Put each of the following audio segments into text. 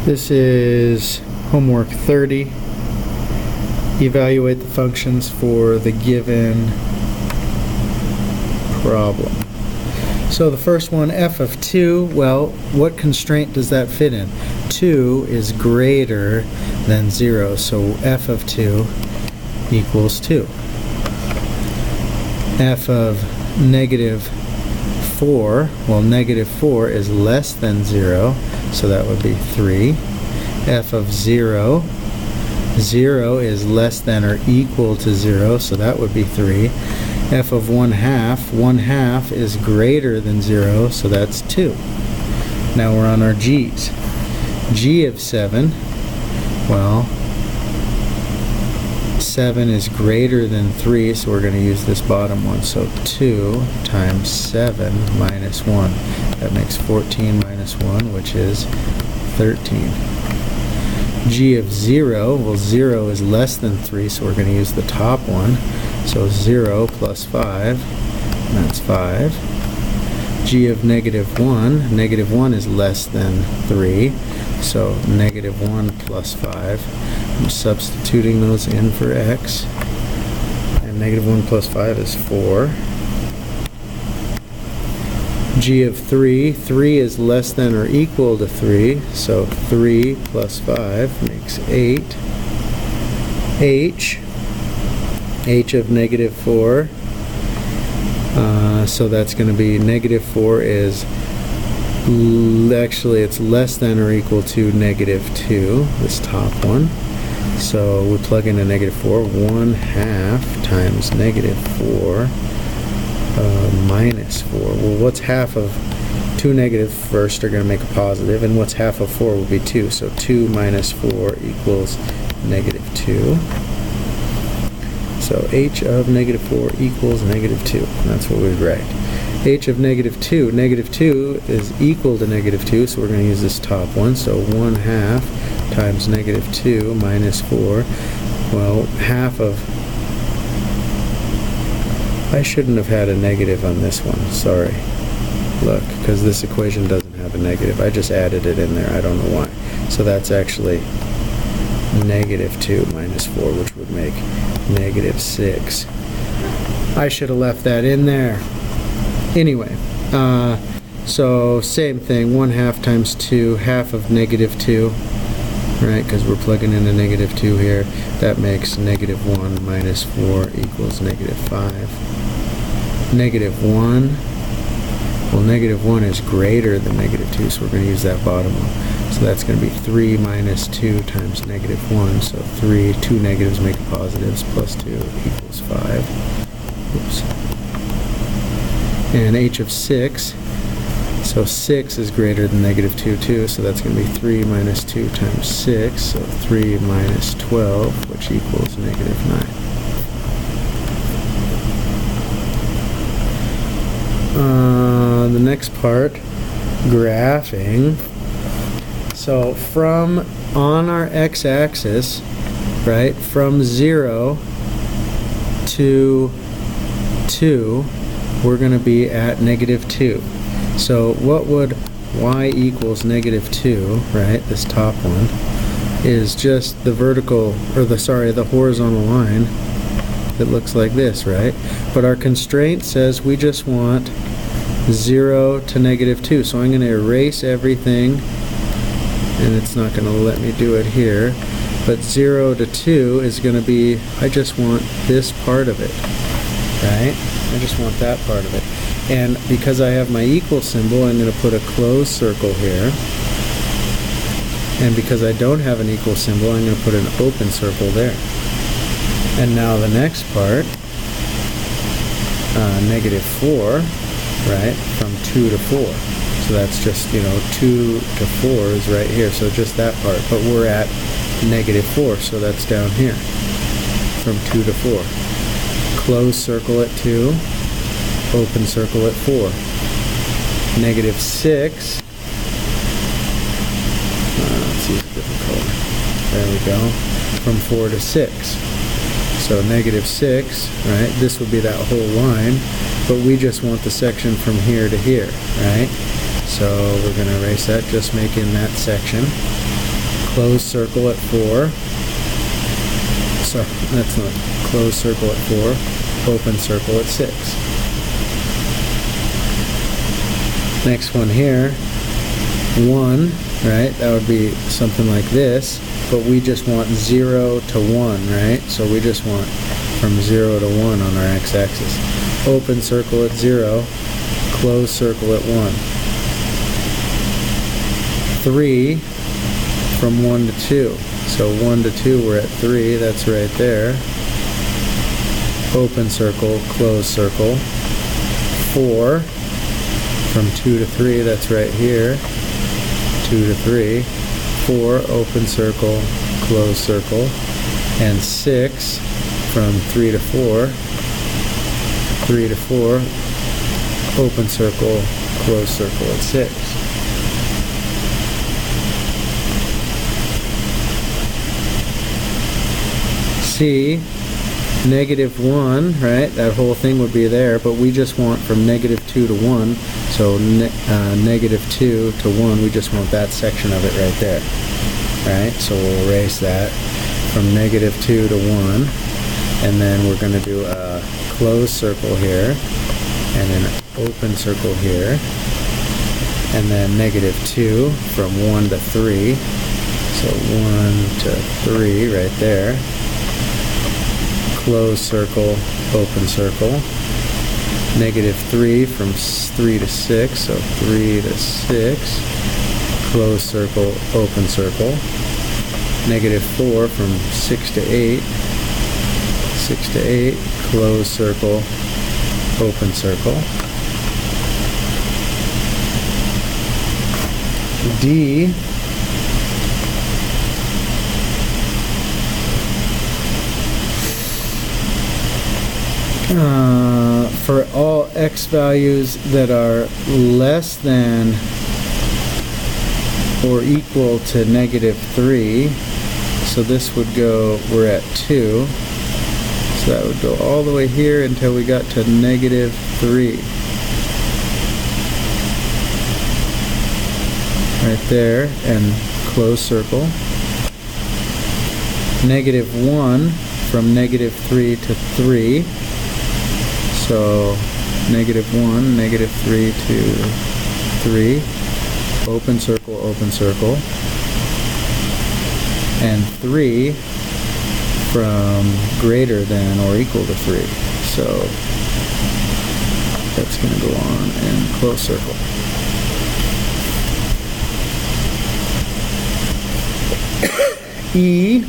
This is homework 30. Evaluate the functions for the given problem. So the first one, f of 2, well, what constraint does that fit in? 2 is greater than 0, so f of 2 equals 2. F of negative 4, well, negative 4 is less than 0, so that would be 3. F of 0, 0 is less than or equal to 0, so that would be 3. F of 1/2 is greater than 0, so that's 2. Now we're on our g's. G of 7, well, 7 is greater than 3, so we're going to use this bottom one. So 2 times 7 minus 1. That makes 14 minus 1, which is 13. G of 0, well, 0 is less than 3, so we're going to use the top one. So 0 plus 5, that's 5. G of negative 1 is less than 3, so negative 1 plus 5. I'm substituting those in for x, and negative 1 plus 5 is 4. G of 3 is less than or equal to 3, so 3 plus 5 makes 8. H of negative 4, so that's going to be negative 4 is, actually it's less than or equal to negative 2, this top one. So we plug in a negative 4, 1/2 times negative 4 minus 4. Well, what's half of two negatives first are going to make a positive, and what's half of 4 will be 2. So 2 minus 4 equals negative 2. So h of negative 4 equals negative 2. That's what we'd write. H of negative 2. Negative 2 is equal to negative 2, so we're going to use this top one. So 1/2 times negative 2 minus 4. Well, half of... I shouldn't have had a negative on this one. Sorry. Look, because this equation doesn't have a negative. I just added it in there. I don't know why. So that's actually negative 2 minus 4, which would make negative 6. I should have left that in there. Anyway, so same thing, 1/2 times 2, half of negative 2, right, because we're plugging in a negative 2 here. That makes negative 1 minus 4 equals negative 5. Negative 1, well, negative 1 is greater than negative 2, so we're going to use that bottom one. So that's going to be 3 minus 2 times negative 1. So 2 negatives make positives, plus 2 equals 5. Oops. And h of 6, so 6 is greater than negative 2 too, so that's going to be 3 minus 2 times 6, so 3 minus 12, which equals negative 9. The next part, graphing. So from on our x-axis, right, from 0 to 2, we're going to be at negative 2. So what would y equals negative 2, right, this top one, is just the vertical, or the horizontal line that looks like this, right? But our constraint says we just want 0 to negative 2. So I'm going to erase everything, and it's not going to let me do it here. But 0 to 2 is going to be, I just want this part of it, right? I just want that part of it. And because I have my equal symbol, I'm going to put a closed circle here. And because I don't have an equal symbol, I'm going to put an open circle there. And now the next part, negative 4, right, from 2 to 4. So that's just, 2 to 4 is right here, so just that part. But we're at negative 4, so that's down here, from 2 to 4. Closed circle at 2, open circle at 4. Negative 6, let's use a different color. There we go, from 4 to 6. So negative 6, right, this would be that whole line, but we just want the section from here to here, right? So we're going to erase that, just making that section. close circle at 4. Sorry, that's not close circle at 4. Open circle at 6. Next one here, 1, right? That would be something like this, but we just want 0 to 1, right? So we just want from 0 to 1 on our x-axis. Open circle at 0, close circle at 1. 3 from 1 to 2. So 1 to 2, we're at 3, that's right there. Open circle, close circle. 4 from 2 to 3, that's right here. 2 to 3. 4, open circle, close circle. And 6 from 3 to 4. 3 to 4, open circle, close circle at 6. C, -1, right? That whole thing would be there, but we just want from -2 to 1, so -2 to 1, we just want that section of it right there, right? So we'll erase that from -2 to 1, and then we're going to do a closed circle here, and an open circle here, and then -2 from 1 to 3, so 1 to 3 right there. Close circle, open circle. -3 from 3 to 6, so 3 to 6. Close circle, open circle. -4 from 6 to 8. 6 to 8, close circle, open circle. D, for all x values that are less than or equal to -3, so this would go, we're at 2, so that would go all the way here until we got to -3. Right there, and close circle. -1 from -3 to 3. So -1, -3 to 3. Open circle. And 3 from greater than or equal to 3. So that's going to go on and close circle. E,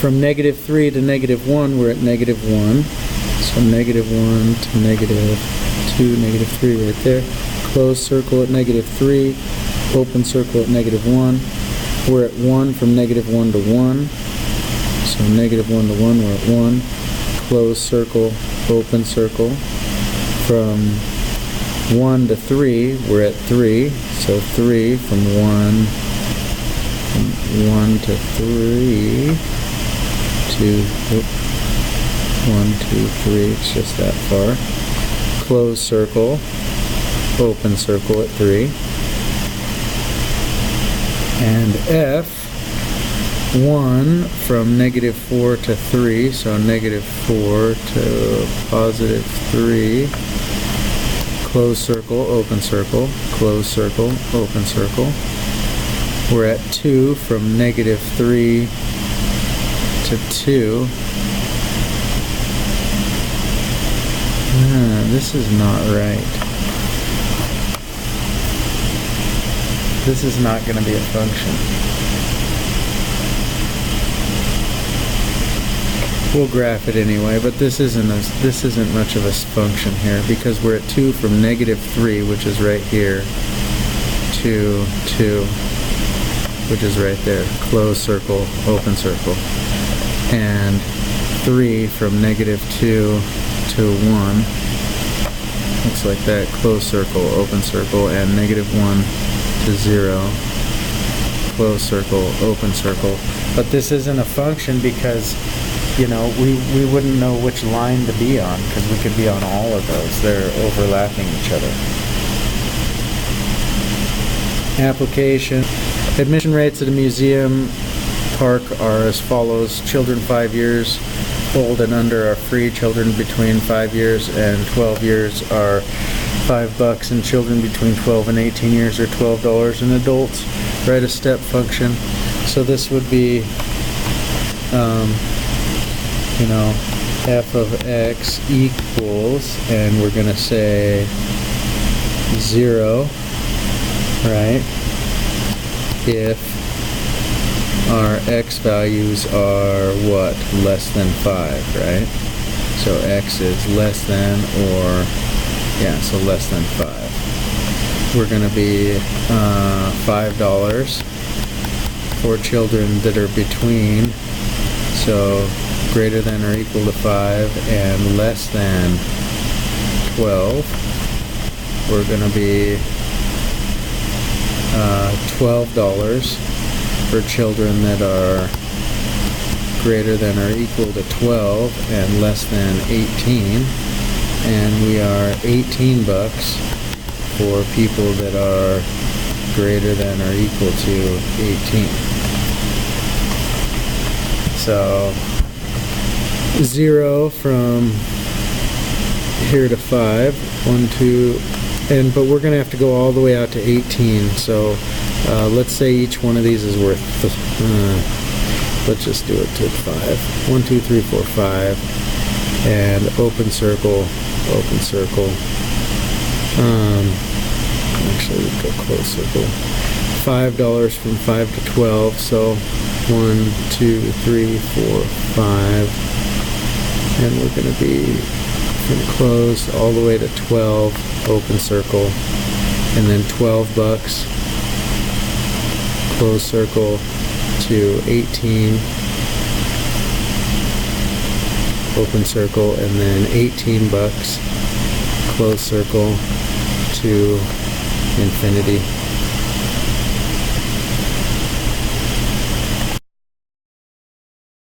from -3 to -1, we're at -1. So -1 to -2, -3 right there. Close circle at -3, open circle at -1. We're at 1 from -1 to 1. So -1 to 1, we're at 1. Close circle, open circle. From 1 to 3, we're at 3. So 3 from 1 to 3 to 1, 2, 3, it's just that far. Close circle, open circle at 3. And F, 1 from -4 to 3, so -4 to +3. Close circle, open circle, close circle, open circle. We're at 2 from -3 to 2. This is not right. This is not going to be a function. We'll graph it anyway, but this isn't much of a function here because we're at 2 from -3, which is right here, to 2, which is right there. Close circle, open circle. And 3 from -2 to 1. Looks like that. Close circle, open circle, and -1 to 0. Close circle, open circle. But this isn't a function because, you know, we wouldn't know which line to be on because we could be on all of those. They're overlapping each other. Application. Admission rates at a museum park are as follows. Children 5 years old and under are free. Children between 5 years and 12 years are $5, and children between 12 and 18 years are $12, and adults write a step function. So this would be, f of x equals, and we're going to say 0, right? If our x values are what? Less than 5, right? So x is less than, or, so less than 5. We're going to be $5 for children that are between, so greater than or equal to 5 and less than 12. We're going to be $12 for children that are greater than or equal to 12 and less than 18. And we are $18 for people that are greater than or equal to 18. So 0 from here to 5, 1, 2, but we're going to have to go all the way out to 18. So let's say each one of these is worth, let's just do it to 5. 1, 2, 3, 4, 5, and open circle. Actually, we'd go close circle. $5 from 5 to 12, so 1, 2, 3, 4, 5, and we're going to be from closed all the way to 12, open circle, and then $12, close circle, to 18, open circle, and then $18, close circle, to infinity.